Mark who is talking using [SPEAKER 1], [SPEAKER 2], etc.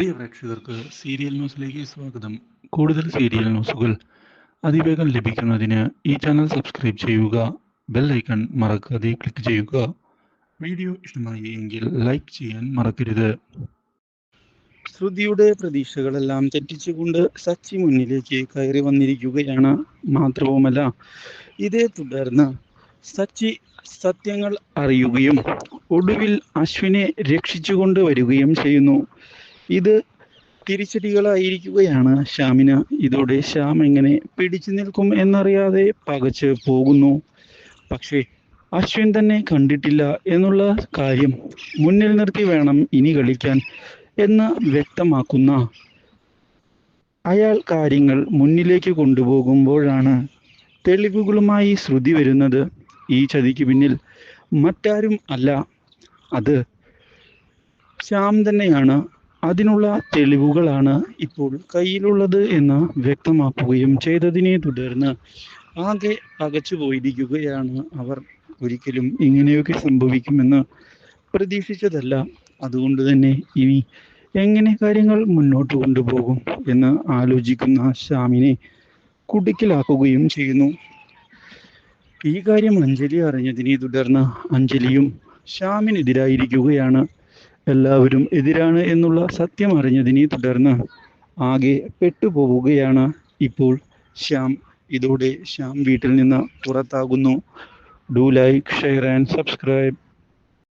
[SPEAKER 1] പ്രിയ പ്രേക്ഷകർക്ക് സീരിയൽ ന്യൂസിലേക്ക് സ്വാഗതം. കൂടുതൽ സീരിയൽ ന്യൂസുകൾ അതിവേഗം ലഭിക്കുന്നതിന് ഈ ചാനൽ സബ്സ്ക്രൈബ് ചെയ്യുക. ബെൽ ഐക്കൺ മറക്കാതെ ക്ലിക്ക് ചെയ്യുക. വീഡിയോ ഇഷ്ടമായി എങ്കിൽ ലൈക്ക് ചെയ്യാൻ മറക്കരുത്. ശ്രുതിയുടെ പ്രതീക്ഷകളെല്ലാം തെറ്റിച്ചുകൊണ്ട് സച്ചി മുന്നിലേക്ക് കയറി വന്നിരിക്കുകയാണ്. മാത്രവുമല്ല, ഇതേ തുടർന്ന് സച്ചി സത്യങ്ങൾ അറിയുകയും ഒടുവിൽ അശ്വിനെ രക്ഷിച്ചുകൊണ്ട് വരികയും ചെയ്യുന്നു. ഇത് തിരിച്ചടികളായിരിക്കുകയാണ് ശ്യാമിന്. ഇതോടെ ശ്യാം എങ്ങനെ പിടിച്ചു നിൽക്കും എന്നറിയാതെ പകച്ച് പോകുന്നു. പക്ഷേ അശ്വിൻ തന്നെ കണ്ടിട്ടില്ല എന്നുള്ള കാര്യം മുന്നിൽ നിർത്തി വേണം ഇനി കളിക്കാൻ എന്ന് വ്യക്തമാക്കുന്ന അയാൾ കാര്യങ്ങൾ മുന്നിലേക്ക് കൊണ്ടുപോകുമ്പോഴാണ് തെളിവുകളുമായി ശ്രുതി വരുന്നത്. ഈ ചതിക്ക് പിന്നിൽ മറ്റാരും അല്ല, അത് ശ്യാം തന്നെയാണ്. അതിനുള്ള തെളിവുകളാണ് ഇപ്പോൾ കയ്യിലുള്ളത് എന്ന് വ്യക്തമാക്കുകയും ചെയ്തതിനെ തുടർന്ന് ആകെ പകച്ചു പോയിരിക്കുകയാണ് അവർ. ഒരിക്കലും ഇങ്ങനെയൊക്കെ സംഭവിക്കുമെന്ന് പ്രതീക്ഷിച്ചതല്ല. അതുകൊണ്ട് തന്നെ ഇനി എങ്ങനെ കാര്യങ്ങൾ മുന്നോട്ട് കൊണ്ടുപോകും എന്ന് ആലോചിക്കുന്ന ശ്യാമിനെ കുടുക്കിലാക്കുകയും ചെയ്യുന്നു. ഈ കാര്യം അഞ്ജലി അറിഞ്ഞതിനെ തുടർന്ന് അഞ്ജലിയും ശ്യാമിനെതിരായിരിക്കുകയാണ്. എല്ലാവരും എതിരാണ് എന്നുള്ള സത്യം അറിഞ്ഞതിനെ തുടർന്ന് ആകെ പെട്ടുപോവുകയാണ് ഇപ്പോൾ ശ്യാം. ഇതോടെ ശ്യാം വീട്ടിൽ നിന്ന് പുറത്താകുന്നു. Do like, share and subscribe.